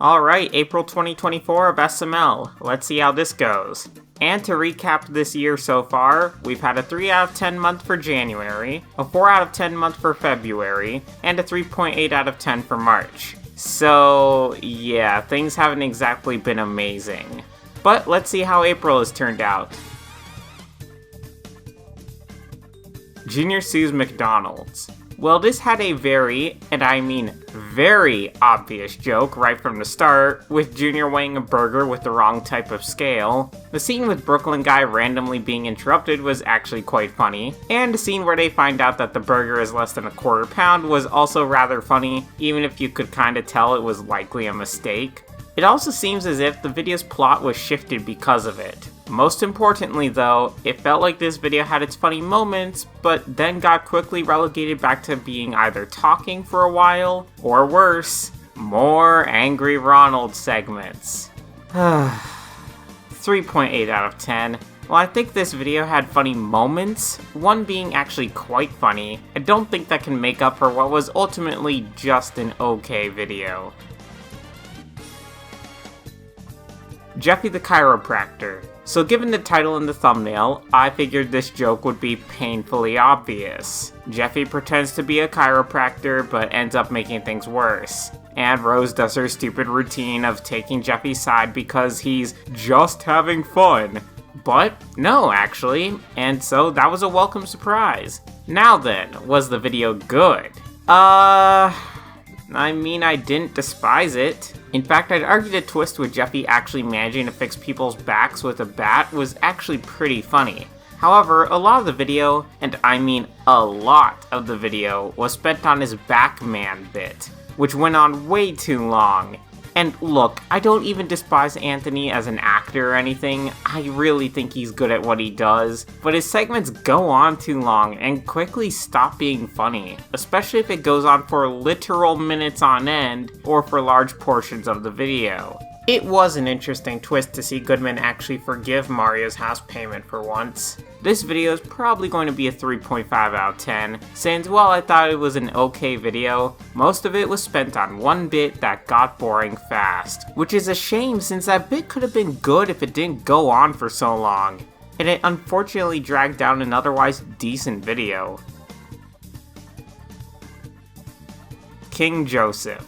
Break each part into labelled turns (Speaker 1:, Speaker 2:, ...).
Speaker 1: Alright, April 2024 of SML. Let's see how this goes. And to recap this year so far, we've had a 3 out of 10 month for January, a 4 out of 10 month for February, and a 3.8 out of 10 for March. So, yeah, things haven't exactly been amazing. But let's see how April has turned out. Junior sues McDonald's. Well, this had a very, and I mean very, obvious joke right from the start, with Junior weighing a burger with the wrong type of scale. The scene with Brooklyn Guy randomly being interrupted was actually quite funny, and the scene where they find out that the burger is less than a quarter pound was also rather funny, even if you could kinda tell it was likely a mistake. It also seems as if the video's plot was shifted because of it. Most importantly though, it felt like this video had its funny moments, but then got quickly relegated back to being either talking for a while, or worse, more Angry Ronald segments. 3.8 out of 10. While I think this video had funny moments, one being actually quite funny, I don't think that can make up for what was ultimately just an okay video. Jeffy the Chiropractor. So given the title and the thumbnail, I figured this joke would be painfully obvious. Jeffy pretends to be a chiropractor, but ends up making things worse. And Rose does her stupid routine of taking Jeffy's side because he's just having fun. But no, actually, and so that was a welcome surprise. Now then, was the video good? I mean, I didn't despise it. In fact, I'd argue the twist with Jeffy actually managing to fix people's backs with a bat was actually pretty funny. However, a lot of the video, and I mean a lot of the video, was spent on his Backman bit, which went on way too long. And look, I don't even despise Anthony as an actor or anything, I really think he's good at what he does, but his segments go on too long and quickly stop being funny, especially if it goes on for literal minutes on end, or for large portions of the video. It was an interesting twist to see Goodman actually forgive Mario's house payment for once. This video is probably going to be a 3.5 out of 10, since while I thought it was an okay video, most of it was spent on one bit that got boring fast. Which is a shame since that bit could have been good if it didn't go on for so long. And it unfortunately dragged down an otherwise decent video. King Joseph.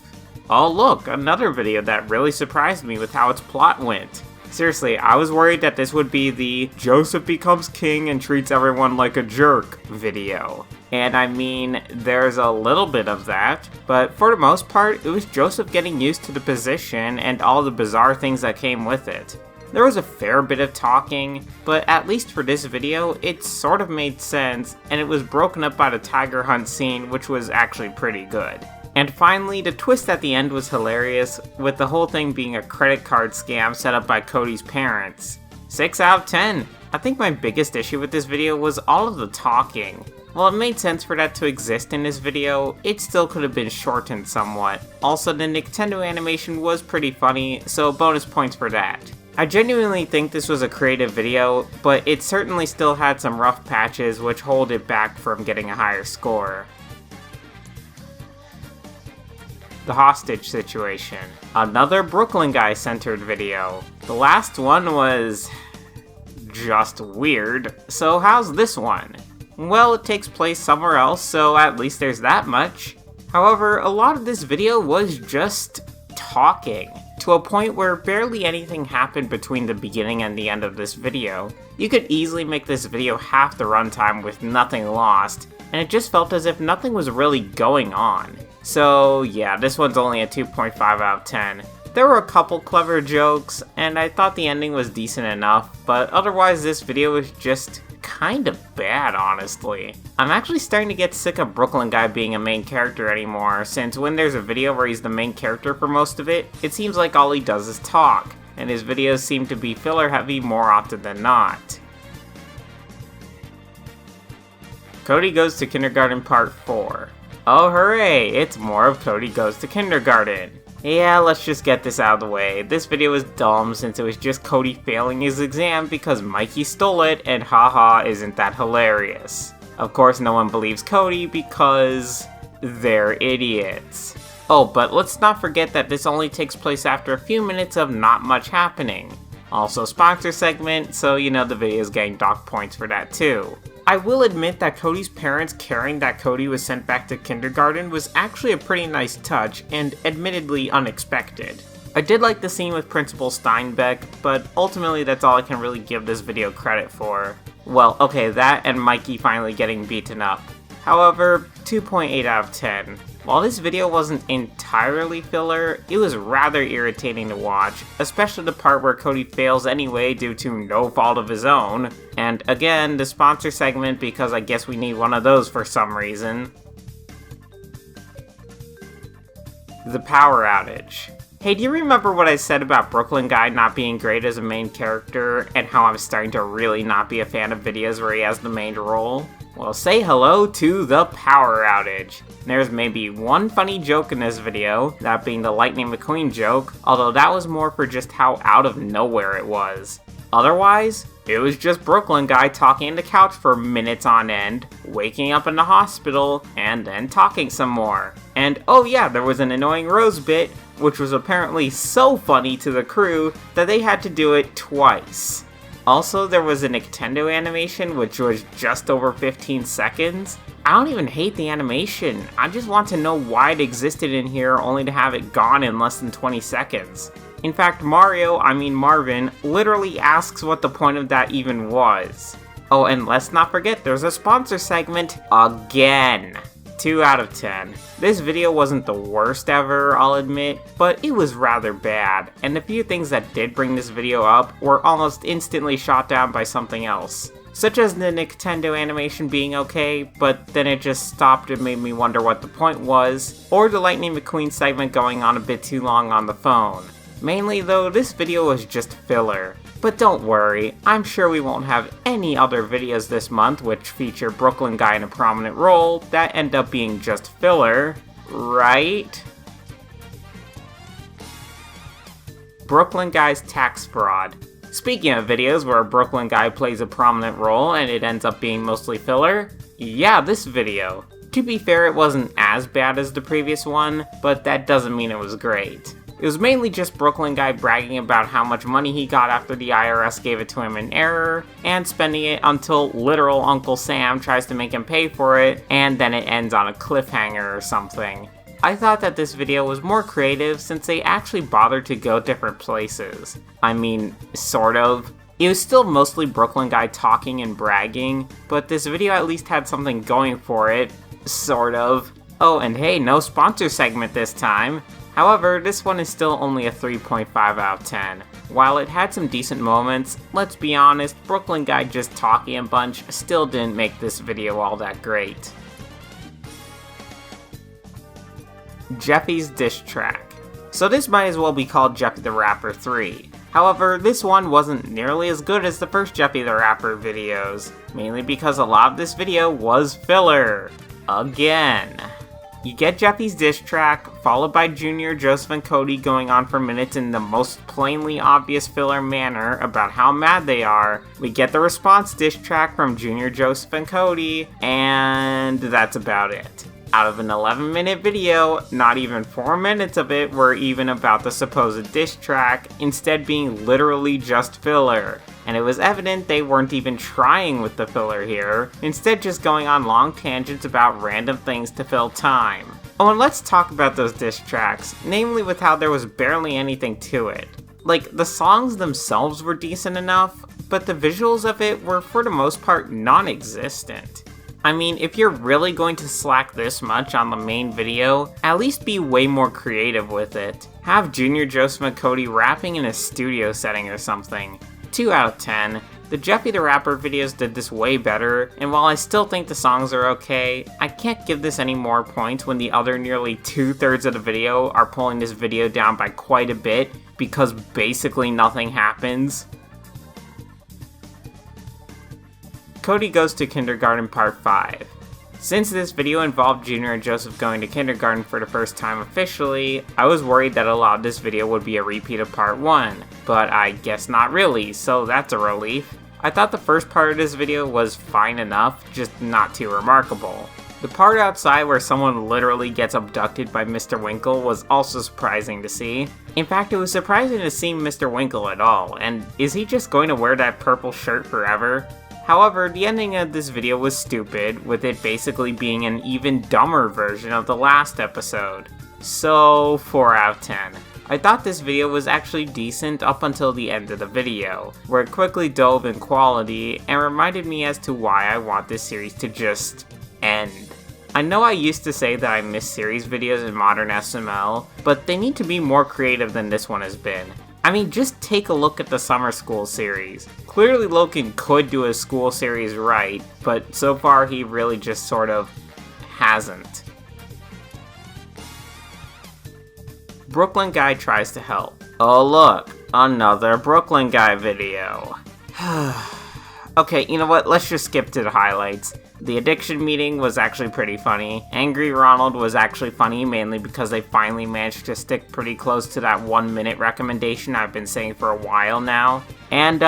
Speaker 1: Oh look, another video that really surprised me with how its plot went. Seriously, I was worried that this would be the Joseph becomes king and treats everyone like a jerk video. And I mean, there's a little bit of that, but for the most part, it was Joseph getting used to the position and all the bizarre things that came with it. There was a fair bit of talking, but at least for this video, it sort of made sense, and it was broken up by the tiger hunt scene, which was actually pretty good. And finally, the twist at the end was hilarious, with the whole thing being a credit card scam set up by Cody's parents. 6 out of 10. I think my biggest issue with this video was all of the talking. While it made sense for that to exist in this video, it still could have been shortened somewhat. Also, the Nintendo animation was pretty funny, so bonus points for that. I genuinely think this was a creative video, but it certainly still had some rough patches which hold it back from getting a higher score. The hostage situation. Another Brooklyn Guy centered video. The last one was just weird, so how's this one? Well, it takes place somewhere else, so at least there's that much. However, a lot of this video was just talking, to a point where barely anything happened between the beginning and the end of this video. You could easily make this video half the runtime with nothing lost, and it just felt as if nothing was really going on. So yeah, this one's only a 2.5 out of 10. There were a couple clever jokes, and I thought the ending was decent enough, but otherwise this video was just kind of bad, honestly. I'm actually starting to get sick of Brooklyn Guy being a main character anymore, since when there's a video where he's the main character for most of it, it seems like all he does is talk, and his videos seem to be filler heavy more often than not. Cody Goes to Kindergarten Part 4. Oh hooray, it's more of Cody Goes to Kindergarten. Yeah, let's just get this out of the way. This video was dumb since it was just Cody failing his exam because Mikey stole it, and haha, isn't that hilarious. Of course, no one believes Cody because they're idiots. Oh, but let's not forget that this only takes place after a few minutes of not much happening. Also sponsor segment, so you know the video is getting dock points for that too. I will admit that Cody's parents caring that Cody was sent back to kindergarten was actually a pretty nice touch, and admittedly unexpected. I did like the scene with Principal Steinbeck, but ultimately that's all I can really give this video credit for. Well, okay, that and Mikey finally getting beaten up. However, 2.8 out of 10. While this video wasn't entirely filler, it was rather irritating to watch, especially the part where Cody fails anyway due to no fault of his own. And again, the sponsor segment because I guess we need one of those for some reason. The power outage. Hey, do you remember what I said about Brooklyn Guy not being great as a main character, and how I'm starting to really not be a fan of videos where he has the main role? Well, say hello to the power outage. There's maybe one funny joke in this video, that being the Lightning McQueen joke, although that was more for just how out of nowhere it was. Otherwise, it was just Brooklyn Guy talking on the couch for minutes on end, waking up in the hospital, and then talking some more. And oh yeah, there was an annoying Rose bit, which was apparently so funny to the crew that they had to do it twice. Also, there was a Nintendo animation which was just over 15 seconds. I don't even hate the animation, I just want to know why it existed in here only to have it gone in less than 20 seconds. In fact, Marvin, literally asks what the point of that even was. Oh, and let's not forget there's a sponsor segment again. 2 out of 10. This video wasn't the worst ever, I'll admit, but it was rather bad, and the few things that did bring this video up were almost instantly shot down by something else. Such as the Nintendo animation being okay, but then it just stopped and made me wonder what the point was, or the Lightning McQueen segment going on a bit too long on the phone. Mainly though, this video was just filler. But don't worry, I'm sure we won't have any other videos this month which feature Brooklyn Guy in a prominent role that end up being just filler, right? Brooklyn Guy's tax fraud. Speaking of videos where a Brooklyn Guy plays a prominent role and it ends up being mostly filler, yeah, this video. To be fair, it wasn't as bad as the previous one, but that doesn't mean it was great. It was mainly just Brooklyn Guy bragging about how much money he got after the IRS gave it to him in error, and spending it until literal Uncle Sam tries to make him pay for it, and then it ends on a cliffhanger or something. I thought that this video was more creative since they actually bothered to go different places. I mean, sort of. It was still mostly Brooklyn Guy talking and bragging, but this video at least had something going for it, sort of. Oh, and hey, no sponsor segment this time. However, this one is still only a 3.5 out of 10. While it had some decent moments, let's be honest, Brooklyn Guy just talking a bunch still didn't make this video all that great. Jeffy's diss track. So this might as well be called Jeffy the Rapper 3. However, this one wasn't nearly as good as the first Jeffy the Rapper videos, mainly because a lot of this video was filler. Again. You get Jeffy's diss track, followed by Junior, Joseph, and Cody going on for minutes in the most plainly obvious filler manner about how mad they are. We get the response diss track from Junior, Joseph, and Cody, and that's about it. Out of an 11-minute video, not even 4 minutes of it were even about the supposed diss track, instead being literally just filler. And it was evident they weren't even trying with the filler here, instead just going on long tangents about random things to fill time. Oh, and let's talk about those diss tracks, namely with how there was barely anything to it. Like, the songs themselves were decent enough, but the visuals of it were for the most part non-existent. I mean, if you're really going to slack this much on the main video, at least be way more creative with it. Have Junior, Joseph, and Cody rapping in a studio setting or something. 2 out of 10. The Jeffy the Rapper videos did this way better, and while I still think the songs are okay, I can't give this any more points when the other nearly 2/3 of the video are pulling this video down by quite a bit because basically nothing happens. Cody Goes to Kindergarten Part 5. Since this video involved Junior and Joseph going to kindergarten for the first time officially, I was worried that a lot of this video would be a repeat of Part 1, but I guess not really, so that's a relief. I thought the first part of this video was fine enough, just not too remarkable. The part outside where someone literally gets abducted by Mr. Winkle was also surprising to see. In fact, it was surprising to see Mr. Winkle at all, and is he just going to wear that purple shirt forever? However, the ending of this video was stupid, with it basically being an even dumber version of the last episode. So, 4 out of 10. I thought this video was actually decent up until the end of the video, where it quickly dove in quality and reminded me as to why I want this series to just end. I know I used to say that I miss series videos in modern SML, but they need to be more creative than this one has been. I mean, just take a look at the summer school series. Clearly Logan could do a school series right, but so far he really just sort of hasn't. Brooklyn guy tries to help. Oh look, another Brooklyn guy video. Okay, you know what, let's just skip to the highlights. The addiction meeting was actually pretty funny. Angry Ronald was actually funny, mainly because they finally managed to stick pretty close to that 1 minute recommendation I've been saying for a while now. And,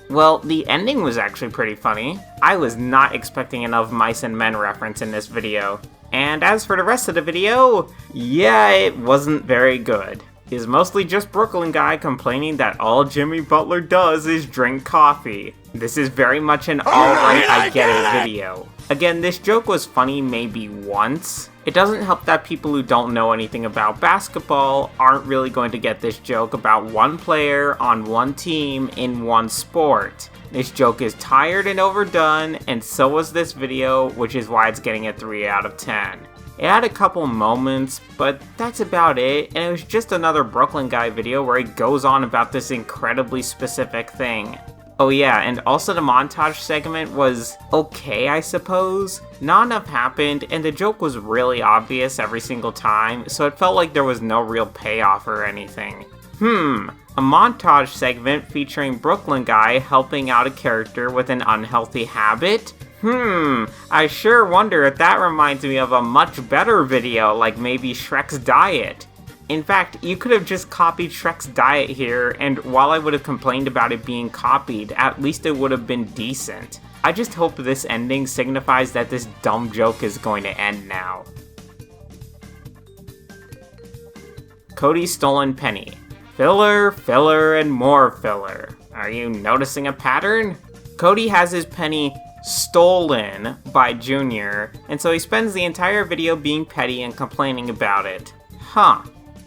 Speaker 1: well, the ending was actually pretty funny. I was not expecting enough Mice and Men reference in this video. And as for the rest of the video, yeah, it wasn't very good. It's mostly just Brooklyn guy complaining that all Jimmy Butler does is drink coffee. This is very much an alright I get it video. Again, this joke was funny maybe once. It doesn't help that people who don't know anything about basketball aren't really going to get this joke about one player on one team in one sport. This joke is tired and overdone, and so was this video, which is why it's getting a 3 out of 10. It had a couple moments, but that's about it, and it was just another Brooklyn guy video where he goes on about this incredibly specific thing. Oh yeah, and also the montage segment was okay, I suppose. Not enough happened, and the joke was really obvious every single time, so it felt like there was no real payoff or anything. A montage segment featuring Brooklyn guy helping out a character with an unhealthy habit? I sure wonder if that reminds me of a much better video, like maybe Shrek's diet. In fact, you could have just copied Shrek's diet here, and while I would have complained about it being copied, at least it would have been decent. I just hope this ending signifies that this dumb joke is going to end now. Cody's stolen penny. Filler, filler, and more filler. Are you noticing a pattern? Cody has his penny stolen by Junior, and so he spends the entire video being petty and complaining about it.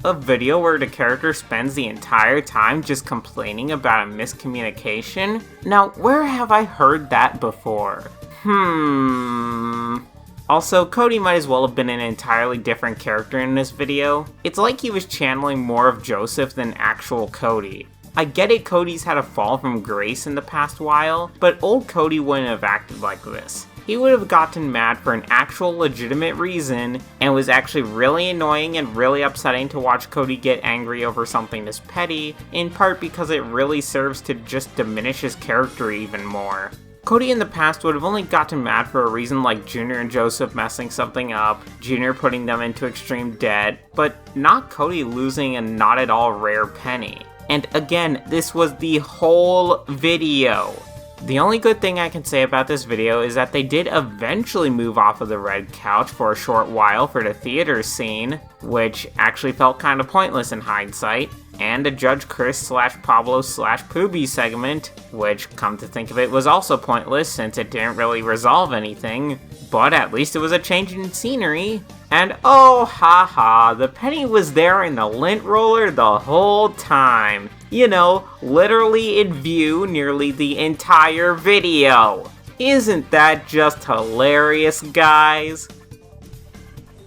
Speaker 1: A video where the character spends the entire time just complaining about a miscommunication? Now, where have I heard that before? Also, Cody might as well have been an entirely different character in this video. It's like he was channeling more of Joseph than actual Cody. I get it, Cody's had a fall from grace in the past while, but old Cody wouldn't have acted like this. He would have gotten mad for an actual legitimate reason, and was actually really annoying and really upsetting to watch Cody get angry over something this petty, in part because it really serves to just diminish his character even more. Cody in the past would have only gotten mad for a reason like Junior and Joseph messing something up, Junior putting them into extreme debt, but not Cody losing a not at all rare penny. And again, this was the whole video. The only good thing I can say about this video is that they did eventually move off of the red couch for a short while for the theater scene, which actually felt kind of pointless in hindsight, and a Judge Chris / Pablo / Poobie segment, which, come to think of it, was also pointless since it didn't really resolve anything, but at least it was a change in scenery. And oh haha, the penny was there in the lint roller the whole time. You know, literally in view nearly the entire video. Isn't that just hilarious, guys?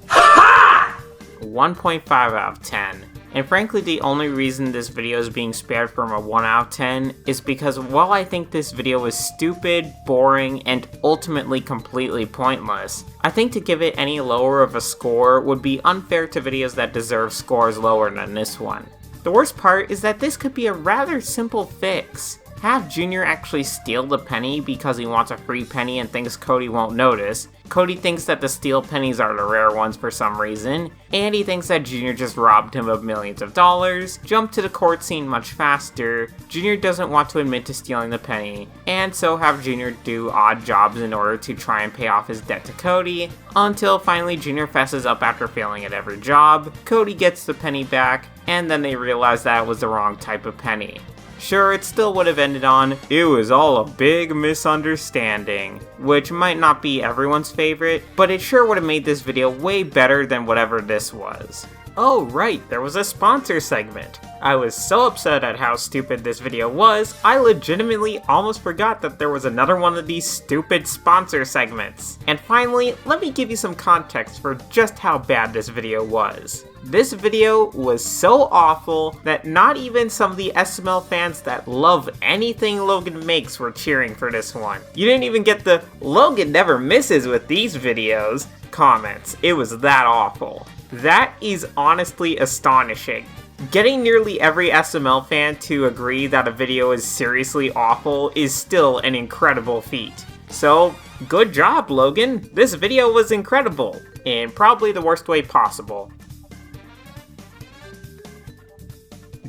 Speaker 1: 1.5 out of 10. And frankly, the only reason this video is being spared from a 1 out of 10 is because while I think this video was stupid, boring, and ultimately completely pointless, I think to give it any lower of a score would be unfair to videos that deserve scores lower than this one. The worst part is that this could be a rather simple fix. Have Junior actually steal the penny because he wants a free penny and thinks Cody won't notice. Cody thinks that the steel pennies are the rare ones for some reason, and he thinks that Junior just robbed him of millions of dollars. Jump to the court scene much faster. Junior doesn't want to admit to stealing the penny, and so have Junior do odd jobs in order to try and pay off his debt to Cody, until finally Junior fesses up after failing at every job. Cody gets the penny back, and then they realize that it was the wrong type of penny. Sure, it still would have ended on, "It was all a big misunderstanding," which might not be everyone's favorite, but it sure would have made this video way better than whatever this was. Oh right, there was a sponsor segment. I was so upset at how stupid this video was, I legitimately almost forgot that there was another one of these stupid sponsor segments. And finally, let me give you some context for just how bad this video was. This video was so awful that not even some of the SML fans that love anything Logan makes were cheering for this one. You didn't even get the "Logan never misses with these videos" comments. It was that awful. That is honestly astonishing. Getting nearly every SML fan to agree that a video is seriously awful is still an incredible feat. So, good job, Logan. This video was incredible, in probably the worst way possible.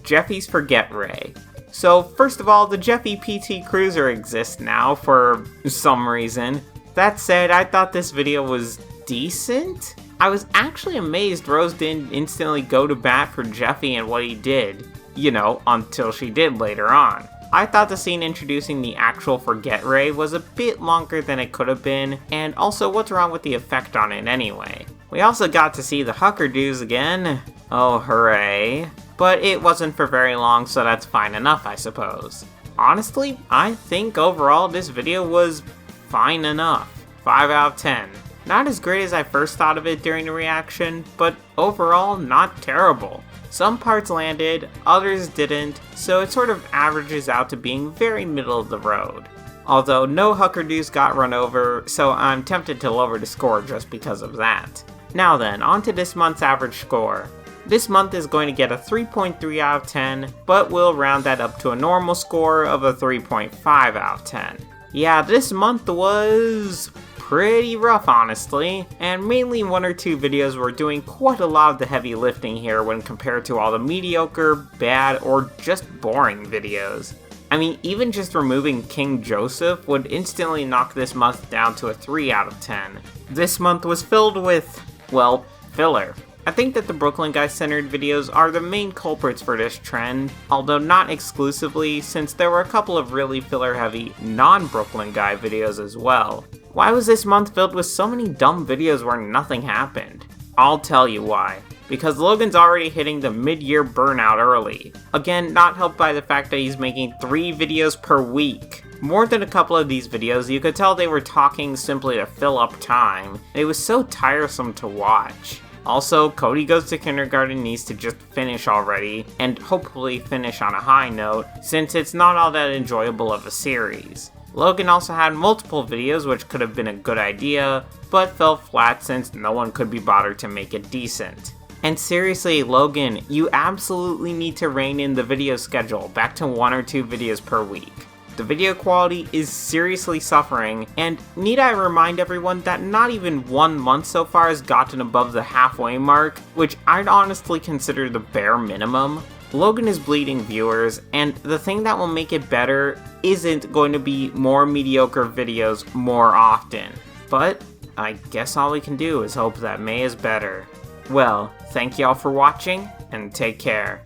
Speaker 1: Jeffy's Forget Ray. So, first of all, the Jeffy PT Cruiser exists now for some reason. That said, I thought this video was decent. I was actually amazed Rose didn't instantly go to bat for Jeffy and what he did. You know, until she did later on. I thought the scene introducing the actual Forget Ray was a bit longer than it could have been, and also what's wrong with the effect on it anyway? We also got to see the Huckerdoos again. Oh, hooray. But it wasn't for very long, so that's fine enough, I suppose. Honestly, I think overall this video was fine enough. 5 out of 10. Not as great as I first thought of it during the reaction, but overall not terrible. Some parts landed, others didn't, so it sort of averages out to being very middle of the road. Although no Huckerdoos got run over, so I'm tempted to lower the score just because of that. Now then, on to this month's average score. This month is going to get a 3.3 out of 10, but we'll round that up to a normal score of a 3.5 out of 10. Yeah, this month was pretty rough, honestly, and mainly one or two videos were doing quite a lot of the heavy lifting here when compared to all the mediocre, bad, or just boring videos. I mean, even just removing King Joseph would instantly knock this month down to a 3 out of 10. This month was filled with, well, filler. I think that the Brooklyn Guy-centered videos are the main culprits for this trend, although not exclusively, since there were a couple of really filler-heavy non-Brooklyn Guy videos as well. Why was this month filled with so many dumb videos where nothing happened? I'll tell you why. Because Logan's already hitting the mid-year burnout early. Again, not helped by the fact that he's making 3 videos per week. More than a couple of these videos, you could tell they were talking simply to fill up time. It was so tiresome to watch. Also, Cody Goes to Kindergarten needs to just finish already, and hopefully finish on a high note, since it's not all that enjoyable of a series. Logan also had multiple videos which could have been a good idea, but fell flat since no one could be bothered to make it decent. And seriously, Logan, you absolutely need to rein in the video schedule back to 1 or 2 videos per week. The video quality is seriously suffering, and need I remind everyone that not even 1 month so far has gotten above the halfway mark, which I'd honestly consider the bare minimum. Logan is bleeding viewers, and the thing that will make it better isn't going to be more mediocre videos more often. But I guess all we can do is hope that May is better. Well, thank y'all for watching, and take care.